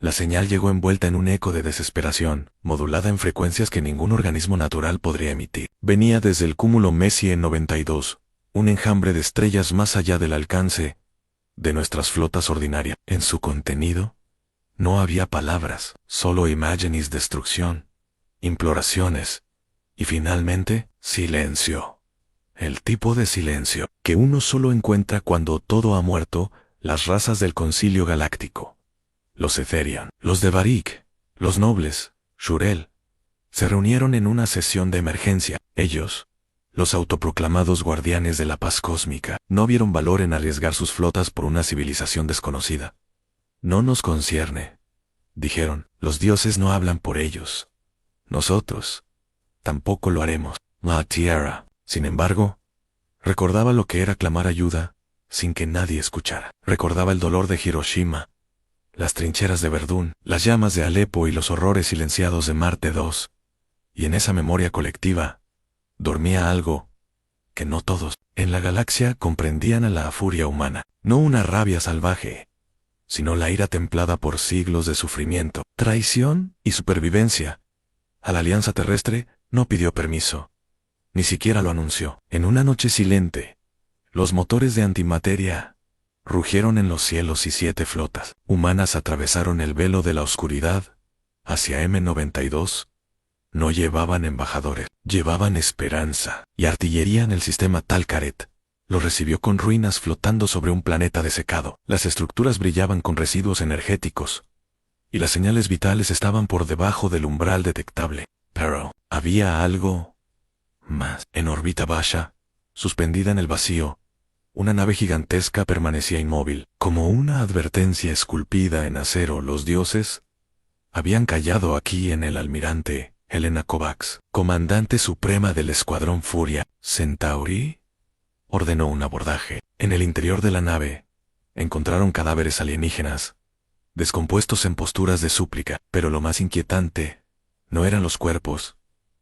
La señal llegó envuelta en un eco de desesperación, modulada en frecuencias que ningún organismo natural podría emitir. Venía desde el cúmulo Messier 92, un enjambre de estrellas más allá del alcance de nuestras flotas ordinarias. En su contenido, no había palabras, solo imágenes, destrucción, imploraciones, y finalmente, silencio. El tipo de silencio que uno solo encuentra cuando todo ha muerto, las razas del Concilio Galáctico. Los Etherian, los de Varric, los nobles, Shurel, se reunieron en una sesión de emergencia. Ellos, los autoproclamados guardianes de la paz cósmica, no vieron valor en arriesgar sus flotas por una civilización desconocida. No nos concierne, dijeron, los dioses no hablan por ellos. Nosotros tampoco lo haremos. La Tierra, sin embargo, recordaba lo que era clamar ayuda sin que nadie escuchara. Recordaba el dolor de Hiroshima, las trincheras de Verdún, las llamas de Alepo y los horrores silenciados de Marte II. Y en esa memoria colectiva dormía algo que no todos en la galaxia comprendían: a la furia humana, no una rabia salvaje, sino la ira templada por siglos de sufrimiento, traición y supervivencia. A la alianza terrestre no pidió permiso, ni siquiera lo anunció. En una noche silente, los motores de antimateria rugieron en los cielos y 7 flotas humanas atravesaron el velo de la oscuridad hacia M92. No llevaban embajadores, llevaban esperanza, y artillería en el sistema Talcaret lo recibió con ruinas flotando sobre un planeta desecado. Las estructuras brillaban con residuos energéticos, y las señales vitales estaban por debajo del umbral detectable. Pero había algo más. En órbita baja, suspendida en el vacío, una nave gigantesca permanecía inmóvil, como una advertencia esculpida en acero. Los dioses habían callado aquí en el almirante Helena Kovacs, comandante suprema del escuadrón Furia. Centauri ordenó un abordaje. En el interior de la nave encontraron cadáveres alienígenas, descompuestos en posturas de súplica, pero lo más inquietante no eran los cuerpos,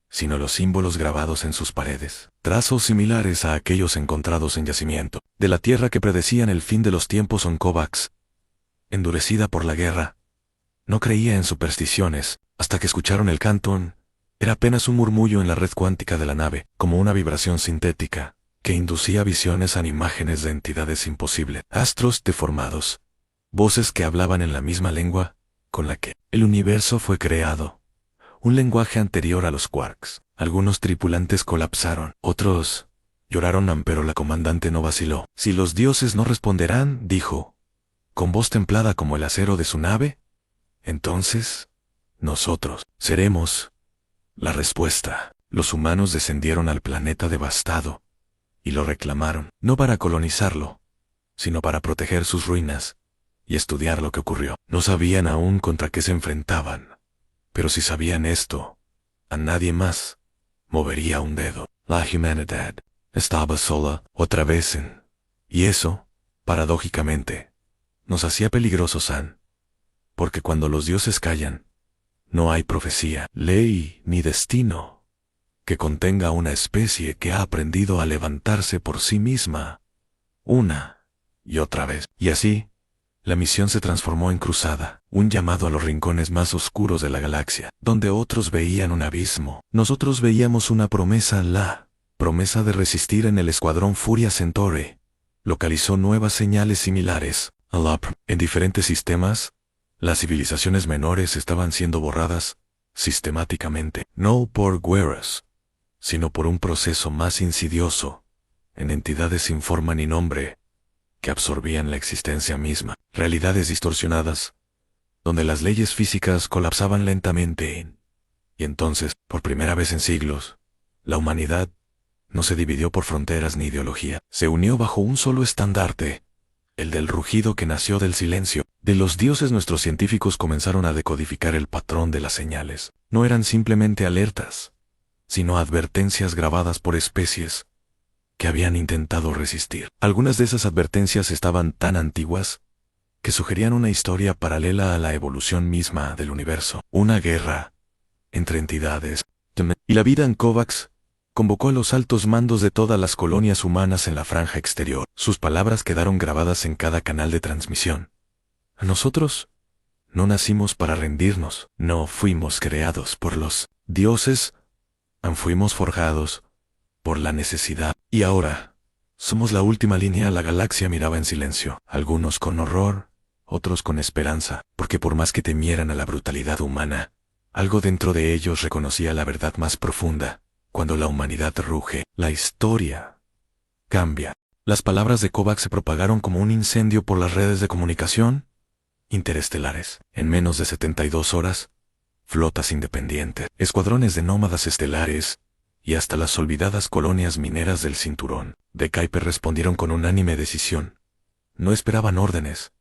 sino los símbolos grabados en sus paredes, trazos similares a aquellos encontrados en yacimiento de la Tierra que predecían el fin de los tiempos. Kovacs, endurecida por la guerra, no creía en supersticiones, hasta que escucharon el cantón. Era apenas un murmullo en la red cuántica de la nave, como una vibración sintética, que inducía visiones a imágenes de entidades imposibles, astros deformados, voces que hablaban en la misma lengua con la que el universo fue creado, un lenguaje anterior a los quarks. Algunos tripulantes colapsaron, otros lloraron, pero la comandante no vaciló. Si los dioses no responderán, dijo, con voz templada como el acero de su nave, entonces nosotros seremos la respuesta. Los humanos descendieron al planeta devastado y lo reclamaron, no para colonizarlo, sino para proteger sus ruinas y estudiar lo que ocurrió. No sabían aún contra qué se enfrentaban, pero si sabían esto, a nadie más movería un dedo. La humanidad estaba sola otra vez y eso, paradójicamente, nos hacía peligrosos, porque cuando los dioses callan, no hay profecía, ley ni destino que contenga una especie que ha aprendido a levantarse por sí misma una y otra vez. Y así, la misión se transformó en cruzada, un llamado a los rincones más oscuros de la galaxia. Donde otros veían un abismo, nosotros veíamos una promesa. La promesa de resistir. En el escuadrón Furia Centauri localizó nuevas señales similares a la en diferentes sistemas. Las civilizaciones menores estaban siendo borradas sistemáticamente, no por guerras, sino por un proceso más insidioso, en entidades sin forma ni nombre, que absorbían la existencia misma. Realidades distorsionadas, donde las leyes físicas colapsaban lentamente. Y entonces, por primera vez en siglos, la humanidad no se dividió por fronteras ni ideología. Se unió bajo un solo estandarte, el del rugido que nació del silencio de los dioses. Nuestros científicos comenzaron a decodificar el patrón de las señales. No eran simplemente alertas, sino advertencias grabadas por especies que habían intentado resistir. Algunas de esas advertencias estaban tan antiguas que sugerían una historia paralela a la evolución misma del universo, una guerra entre entidades. Y la vida en Kovacs convocó a los altos mandos de todas las colonias humanas en la franja exterior. Sus palabras quedaron grabadas en cada canal de transmisión. Nosotros No nacimos para rendirnos, no fuimos creados por los dioses, fuimos forjados por la necesidad. Y ahora, somos la última línea. La galaxia miraba en silencio, algunos con horror, otros con esperanza, porque por más que temieran a la brutalidad humana, algo dentro de ellos reconocía la verdad más profunda. Cuando la humanidad ruge, la historia cambia. Las palabras de Kovacs se propagaron como un incendio por las redes de comunicación interestelares. En menos de 72 horas, flotas independientes, escuadrones de nómadas estelares y hasta las olvidadas colonias mineras del cinturón de Kuiper respondieron con unánime decisión. No esperaban órdenes,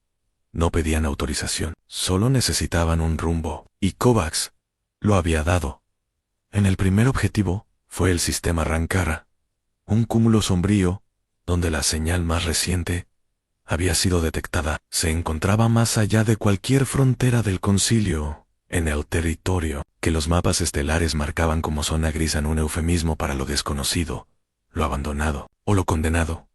no pedían autorización, solo necesitaban un rumbo, y Kovacs lo había dado. En el primer objetivo fue el sistema Rankara, un cúmulo sombrío donde la señal más reciente había sido detectada. Se encontraba más allá de cualquier frontera del concilio, en el territorio que los mapas estelares marcaban como zona gris, en un eufemismo para lo desconocido, lo abandonado o lo condenado.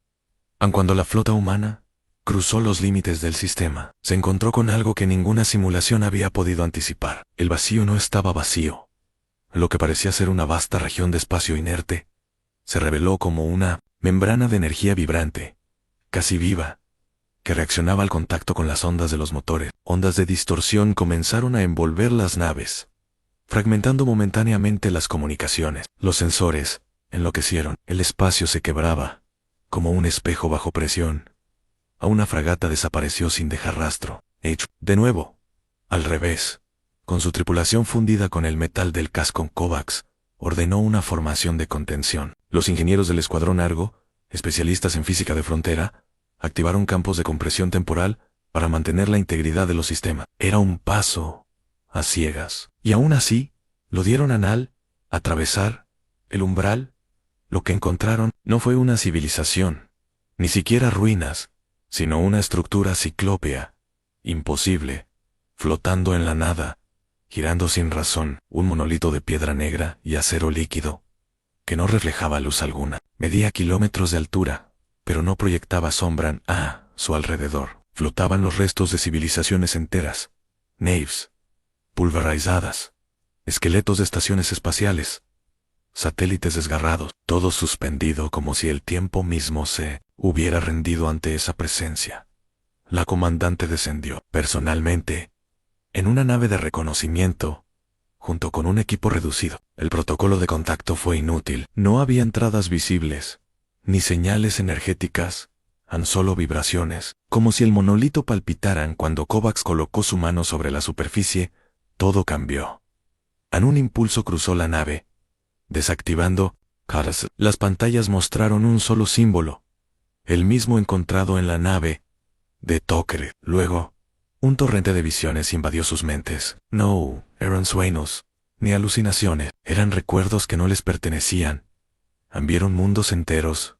Aun cuando la flota humana cruzó los límites del sistema, se encontró con algo que ninguna simulación había podido anticipar. El vacío no estaba vacío. Lo que parecía ser una vasta región de espacio inerte se reveló como una membrana de energía vibrante, casi viva, que reaccionaba al contacto con las ondas de los motores. Ondas de distorsión comenzaron a envolver las naves, fragmentando momentáneamente las comunicaciones. Los sensores enloquecieron. El espacio se quebraba, como un espejo bajo presión. A una fragata desapareció sin dejar rastro. De nuevo, al revés, con su tripulación fundida con el metal del casco, Kovacs ordenó una formación de contención. Los ingenieros del Escuadrón Argo, especialistas en física de frontera, activaron campos de compresión temporal para mantener la integridad de los sistemas. Era un paso a ciegas. Y aún así, lo dieron a Nal. Atravesar el umbral. Lo que encontraron no fue una civilización, ni siquiera ruinas, sino una estructura ciclópea, imposible, flotando en la nada, girando sin razón, un monolito de piedra negra y acero líquido, que no reflejaba luz alguna. Medía kilómetros de altura, pero no proyectaba sombra a su alrededor. Flotaban los restos de civilizaciones enteras, naves pulverizadas, esqueletos de estaciones espaciales, satélites desgarrados, todo suspendido como si el tiempo mismo se hubiera rendido ante esa presencia. La comandante descendió, personalmente, en una nave de reconocimiento, junto con un equipo reducido. El protocolo de contacto fue inútil. No había entradas visibles, ni señales energéticas, tan solo vibraciones, como si el monolito palpitaran. Cuando Kovacs colocó su mano sobre la superficie, todo cambió. En un impulso cruzó la nave, desactivando CARS. Las pantallas mostraron un solo símbolo, el mismo encontrado en la nave de Toker. Luego, un torrente de visiones invadió sus mentes. No eran sueños, ni alucinaciones, eran recuerdos que no les pertenecían. Vieron mundos enteros,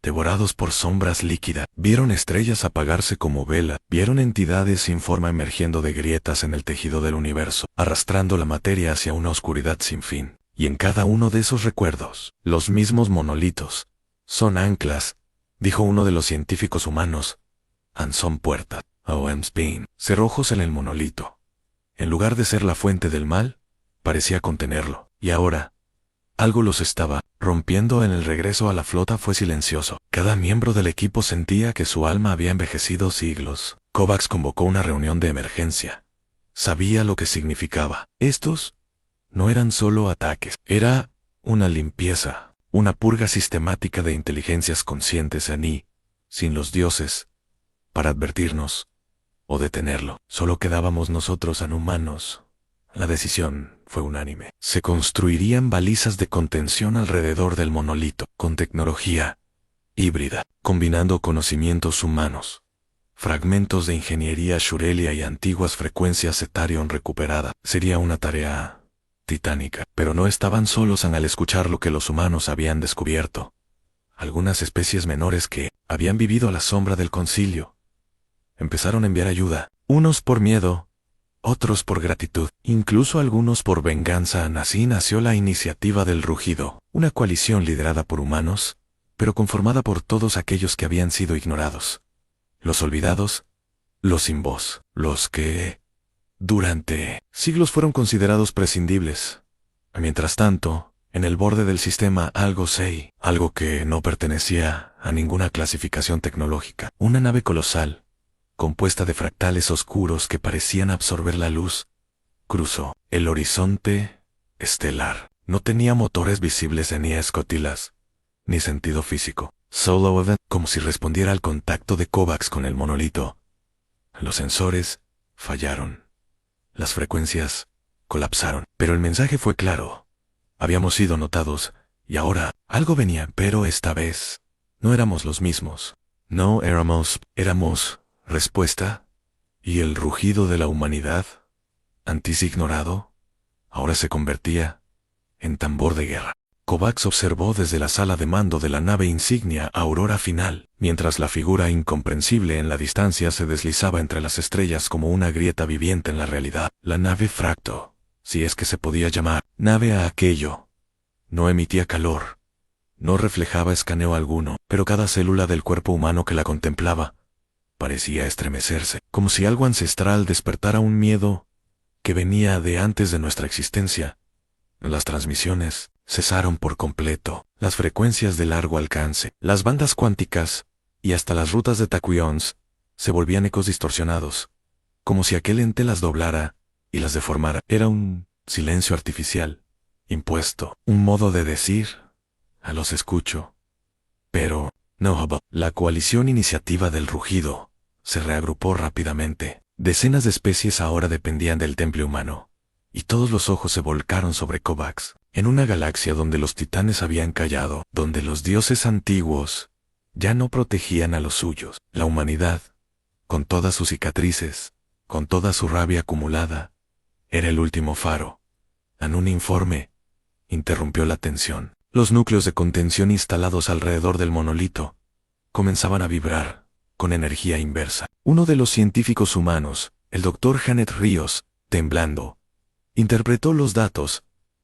devorados por sombras líquidas. Vieron estrellas apagarse como vela. Vieron entidades sin forma emergiendo de grietas en el tejido del universo, arrastrando la materia hacia una oscuridad sin fin. Y en cada uno de esos recuerdos, los mismos monolitos son anclas, dijo uno de los científicos humanos. Son puertas, Spin, cerrojos en el monolito. En lugar de ser la fuente del mal, parecía contenerlo. Y ahora, algo los estaba rompiendo. En el regreso a la flota fue silencioso. Cada miembro del equipo sentía que su alma había envejecido siglos. Kovacs convocó una reunión de emergencia. Sabía lo que significaba. Estos no eran solo ataques. Era una limpieza, una purga sistemática de inteligencias conscientes sin los dioses, para advertirnos o detenerlo. Solo quedábamos nosotros humanos. La decisión fue unánime. Se construirían balizas de contención alrededor del monolito, con tecnología híbrida, combinando conocimientos humanos, fragmentos de ingeniería Shurelia y antiguas frecuencias Zetarion recuperadas. Sería una tarea titánica, pero no estaban solos al escuchar lo que los humanos habían descubierto. Algunas especies menores que habían vivido a la sombra del concilio empezaron a enviar ayuda, unos por miedo, otros por gratitud, incluso algunos por venganza. Así nació la iniciativa del rugido, una coalición liderada por humanos, pero conformada por todos aquellos que habían sido ignorados, los olvidados, los sin voz, los que Durante siglos fueron considerados prescindibles. Mientras tanto, en el borde del sistema Algo 6, algo que no pertenecía a ninguna clasificación tecnológica, una nave colosal, compuesta de fractales oscuros que parecían absorber la luz, cruzó el horizonte estelar. No tenía motores visibles ni escotilas, ni sentido físico. Solo como si respondiera al contacto de Kovacs con el monolito. Los sensores fallaron. Las frecuencias colapsaron. Pero el mensaje fue claro. Habíamos sido notados, y ahora algo venía, pero esta vez no éramos los mismos. No éramos respuesta, y el rugido de la humanidad, antes ignorado, ahora se convertía en tambor de guerra. Kovacs observó desde la sala de mando de la nave insignia Aurora Final, mientras la figura incomprensible en la distancia se deslizaba entre las estrellas como una grieta viviente en la realidad. La nave Fracto, si es que se podía llamar nave a aquello, no emitía calor, no reflejaba escaneo alguno, pero cada célula del cuerpo humano que la contemplaba parecía estremecerse, como si algo ancestral despertara un miedo que venía de antes de nuestra existencia. Las transmisiones cesaron por completo. Las frecuencias de largo alcance, las bandas cuánticas y hasta las rutas de taquions se volvían ecos distorsionados, como si aquel ente las doblara y las deformara. Era un silencio artificial, impuesto, un modo de decir, a los escucho. Pero, no, la coalición iniciativa del rugido se reagrupó rápidamente. Decenas de especies ahora dependían del temple humano, y todos los ojos se volcaron sobre Kovacs. En una galaxia donde los titanes habían callado, donde los dioses antiguos ya no protegían a los suyos, la humanidad, con todas sus cicatrices, con toda su rabia acumulada, era el último faro. En un informe, interrumpió la tensión. Los núcleos de contención instalados alrededor del monolito comenzaban a vibrar con energía inversa. Uno de los científicos humanos, el Dr. Janet Ríos, temblando, interpretó los datos.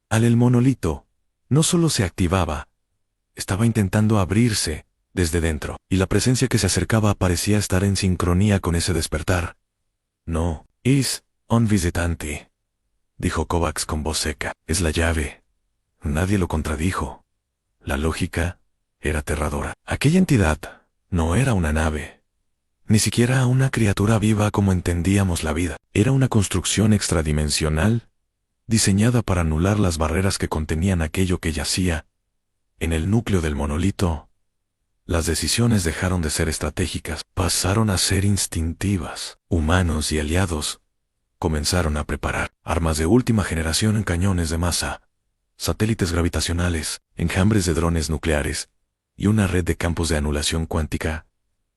El monolito no solo se activaba, estaba intentando abrirse desde dentro, y la presencia que se acercaba parecía estar en sincronía con ese despertar. No, es un visitante, dijo Kovacs con voz seca. Es la llave. Nadie lo contradijo. La lógica era aterradora. Aquella entidad no era una nave, ni siquiera una criatura viva como entendíamos la vida. Era una construcción extradimensional, diseñada para anular las barreras que contenían aquello que yacía en el núcleo del monolito. Las decisiones dejaron de ser estratégicas, pasaron a ser instintivas. Humanos y aliados comenzaron a preparar armas de última generación en cañones de masa, satélites gravitacionales, enjambres de drones nucleares y una red de campos de anulación cuántica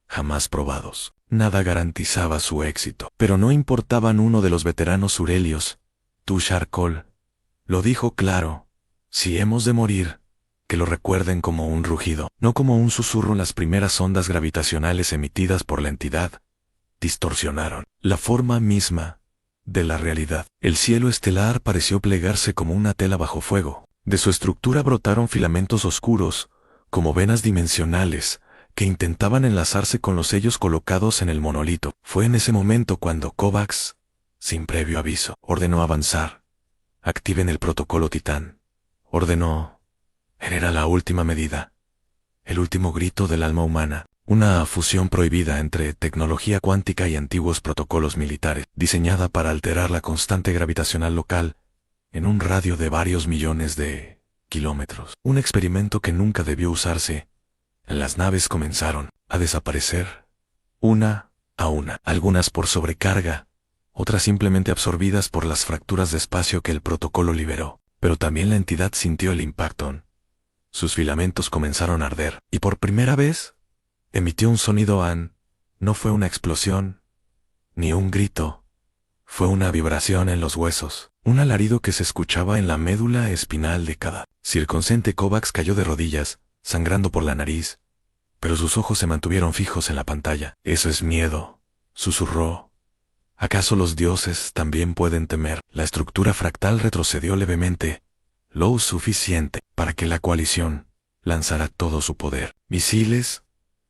jamás probados. Nada garantizaba su éxito, pero no importaban. Uno de los veteranos surelios, Tushar Kol, lo dijo claro: si hemos de morir, que lo recuerden como un rugido, no como un susurro. Las primeras ondas gravitacionales emitidas por la entidad distorsionaron la forma misma de la realidad. El cielo estelar pareció plegarse como una tela bajo fuego. De su estructura brotaron filamentos oscuros, como venas dimensionales, que intentaban enlazarse con los sellos colocados en el monolito. Fue en ese momento cuando Kovacs, sin previo aviso, ordenó avanzar. Activen el protocolo Titán. Ordenó. Era la última medida. El último grito del alma humana. Una fusión prohibida entre tecnología cuántica y antiguos protocolos militares, diseñada para alterar la constante gravitacional local en un radio de varios millones de kilómetros. Un experimento que nunca debió usarse. Las naves comenzaron a desaparecer, una a una, algunas por sobrecarga, otras simplemente absorbidas por las fracturas de espacio que el protocolo liberó. Pero también la entidad sintió el impacto. Sus filamentos comenzaron a arder, y por primera vez emitió un sonido. No fue una explosión, ni un grito. Fue una vibración en los huesos, un alarido que se escuchaba en la médula espinal de cada circuncente. Kovacs cayó de rodillas, sangrando por la nariz, pero sus ojos se mantuvieron fijos en la pantalla. Eso es miedo, susurró. ¿Acaso los dioses también pueden temer? La estructura fractal retrocedió levemente, lo suficiente para que la coalición lanzara todo su poder. Misiles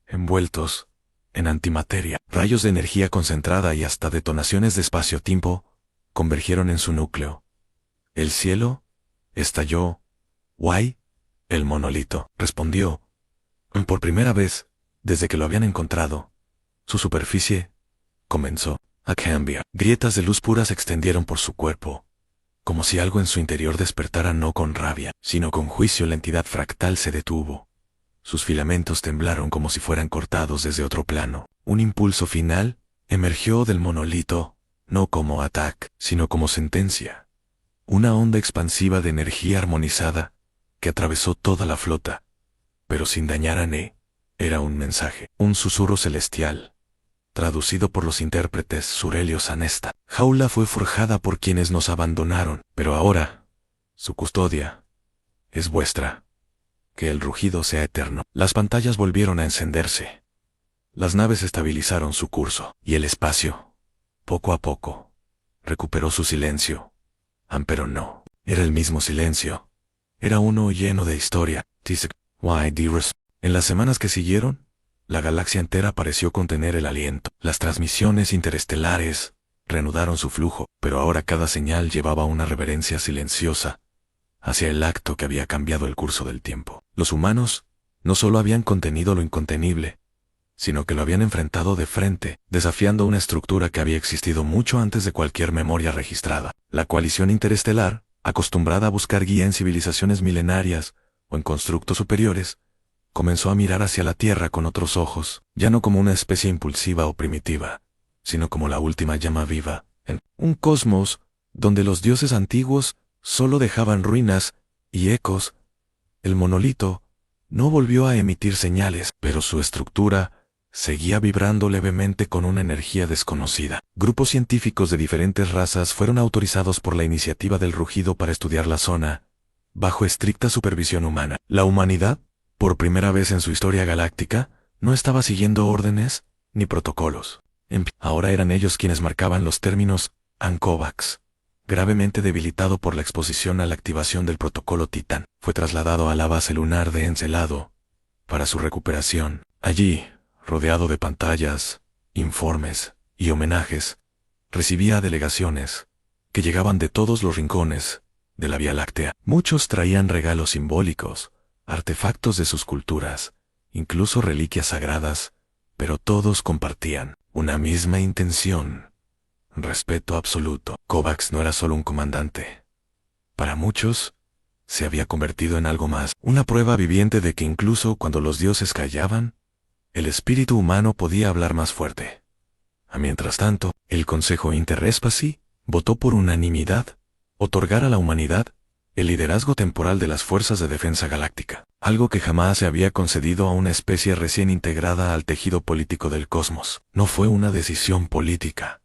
envueltos en antimateria, rayos de energía concentrada y hasta detonaciones de espacio-tiempo convergieron en su núcleo. El cielo estalló. «Guay». El monolito respondió. Por primera vez, desde que lo habían encontrado, su superficie comenzó a cambiar. Grietas de luz pura se extendieron por su cuerpo, como si algo en su interior despertara no con rabia, sino con juicio. La entidad fractal se detuvo. Sus filamentos temblaron como si fueran cortados desde otro plano. Un impulso final emergió del monolito, no como ataque, sino como sentencia. Una onda expansiva de energía armonizada que atravesó toda la flota, pero sin dañar a Ne. Era un mensaje, un susurro celestial, traducido por los intérpretes Surelios Anesta. Jaula fue forjada por quienes nos abandonaron, pero ahora, su custodia es vuestra. Que el rugido sea eterno. Las pantallas volvieron a encenderse. Las naves estabilizaron su curso, y el espacio, poco a poco, recuperó su silencio. Pero no, era el mismo silencio. Era uno lleno de historia. En las semanas que siguieron, la galaxia entera pareció contener el aliento. Las transmisiones interestelares reanudaron su flujo, pero ahora cada señal llevaba una reverencia silenciosa hacia el acto que había cambiado el curso del tiempo. Los humanos no solo habían contenido lo incontenible, sino que lo habían enfrentado de frente, desafiando una estructura que había existido mucho antes de cualquier memoria registrada. La coalición interestelar, acostumbrada a buscar guía en civilizaciones milenarias o en constructos superiores, comenzó a mirar hacia la Tierra con otros ojos, ya no como una especie impulsiva o primitiva, sino como la última llama viva, en un cosmos donde los dioses antiguos solo dejaban ruinas y ecos. El monolito no volvió a emitir señales, pero su estructura seguía vibrando levemente con una energía desconocida. Grupos científicos de diferentes razas fueron autorizados por la iniciativa del rugido para estudiar la zona, bajo estricta supervisión humana. La humanidad, por primera vez en su historia galáctica, no estaba siguiendo órdenes ni protocolos. Ahora eran ellos quienes marcaban los términos. Kovacs, gravemente debilitado por la exposición a la activación del protocolo Titán, fue trasladado a la base lunar de Encelado para su recuperación. Allí, rodeado de pantallas, informes y homenajes, recibía delegaciones que llegaban de todos los rincones de la Vía Láctea. Muchos traían regalos simbólicos, artefactos de sus culturas, incluso reliquias sagradas, pero todos compartían una misma intención: respeto absoluto. Kovacs no era solo un comandante. Para muchos, se había convertido en algo más, una prueba viviente de que incluso cuando los dioses callaban, el espíritu humano podía hablar más fuerte. Mientras tanto, el Consejo Interespecie votó por unanimidad otorgar a la humanidad el liderazgo temporal de las Fuerzas de Defensa Galáctica, algo que jamás se había concedido a una especie recién integrada al tejido político del cosmos. No fue una decisión política,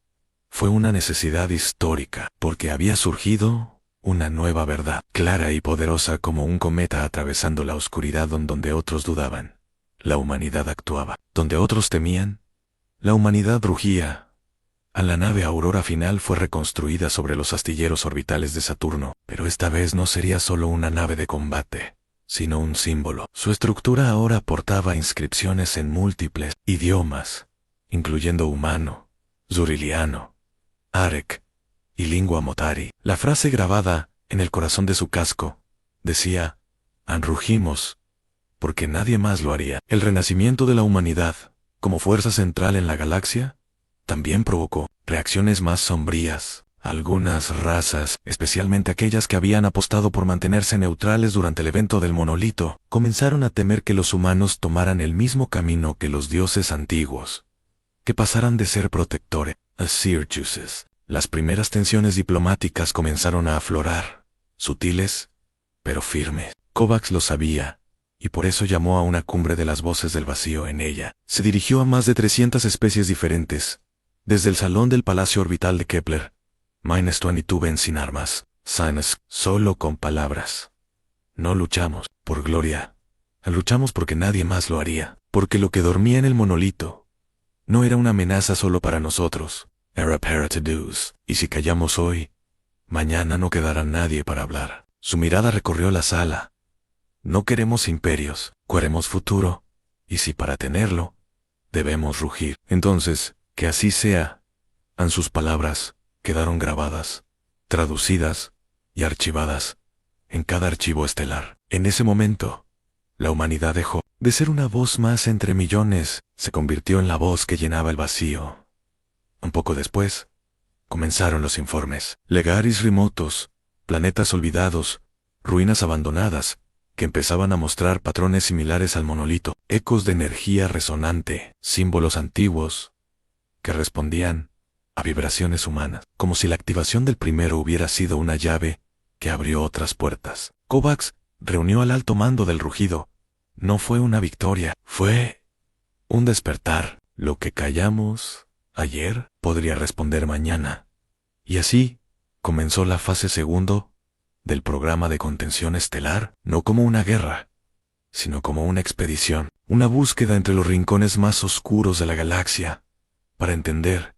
fue una necesidad histórica, porque había surgido una nueva verdad, clara y poderosa como un cometa atravesando la oscuridad donde otros dudaban. La humanidad actuaba. Donde otros temían, la humanidad rugía. La nave Aurora final fue reconstruida sobre los astilleros orbitales de Saturno, pero esta vez no sería solo una nave de combate, sino un símbolo. Su estructura ahora portaba inscripciones en múltiples idiomas, incluyendo humano, zuriliano, Arek y lingua Motari. La frase grabada en el corazón de su casco decía: «Rugimos porque nadie más lo haría». El renacimiento de la humanidad, como fuerza central en la galaxia, también provocó reacciones más sombrías. Algunas razas, especialmente aquellas que habían apostado por mantenerse neutrales durante el evento del monolito, comenzaron a temer que los humanos tomaran el mismo camino que los dioses antiguos, que pasaran de ser protectores a Syrjuses. Las primeras tensiones diplomáticas comenzaron a aflorar, sutiles, pero firmes. Kovacs lo sabía, y por eso llamó a una cumbre de las voces del vacío en ella. Se dirigió a más de 300 especies diferentes, desde el salón del Palacio Orbital de Kepler, -22 ven sin armas, sanas, solo con palabras. No luchamos por gloria, luchamos porque nadie más lo haría, porque lo que dormía en el monolito no era una amenaza solo para nosotros, era para todos, y si callamos hoy, mañana no quedará nadie para hablar. Su mirada recorrió la sala. No queremos imperios, queremos futuro, y si para tenerlo, debemos rugir. Entonces, que así sea. Sus palabras quedaron grabadas, traducidas y archivadas en cada archivo estelar. En ese momento, la humanidad dejó de ser una voz más entre millones, se convirtió en la voz que llenaba el vacío. Un poco después, comenzaron los informes. Legaris remotos, planetas olvidados, ruinas abandonadas, que empezaban a mostrar patrones similares al monolito, ecos de energía resonante, símbolos antiguos, que respondían a vibraciones humanas, como si la activación del primero hubiera sido una llave que abrió otras puertas. Kovacs reunió al alto mando del rugido. No fue una victoria, fue un despertar. Lo que callamos ayer podría responder mañana. Y así comenzó la fase segundo del programa de contención estelar, no como una guerra, sino como una expedición, una búsqueda entre los rincones más oscuros de la galaxia, para entender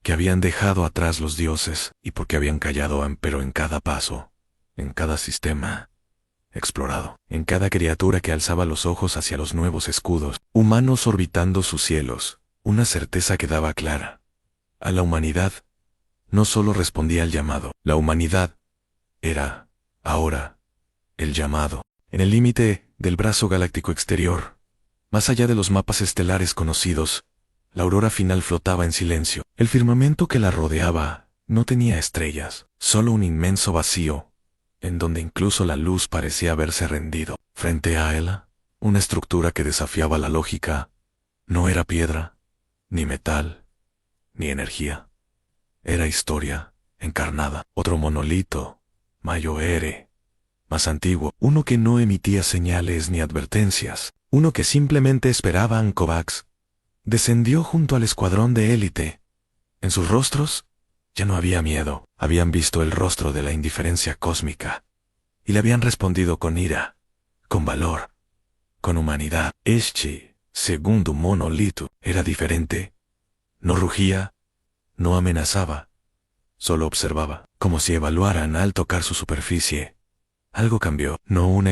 que habían dejado atrás los dioses y porque habían callado, pero en cada paso, en cada sistema explorado, en cada criatura que alzaba los ojos hacia los nuevos escudos, humanos orbitando sus cielos, una certeza que daba clara. A la humanidad no solo respondía al llamado, la humanidad era, ahora, el llamado. En el límite del brazo galáctico exterior, más allá de los mapas estelares conocidos, la aurora final flotaba en silencio. El firmamento que la rodeaba no tenía estrellas, solo un inmenso vacío, en donde incluso la luz parecía haberse rendido. Frente a ella, una estructura que desafiaba la lógica, no era piedra, ni metal, ni energía. Era historia, encarnada. Otro monolito, Mayoere, más antiguo, uno que no emitía señales ni advertencias, uno que simplemente esperaba a Kovacs, descendió junto al escuadrón de élite. En sus rostros ya no había miedo, habían visto el rostro de la indiferencia cósmica, y le habían respondido con ira, con valor, con humanidad. Este segundo monolito era diferente. No rugía, no amenazaba, solo observaba, como si evaluaran al tocar su superficie. Algo cambió, no una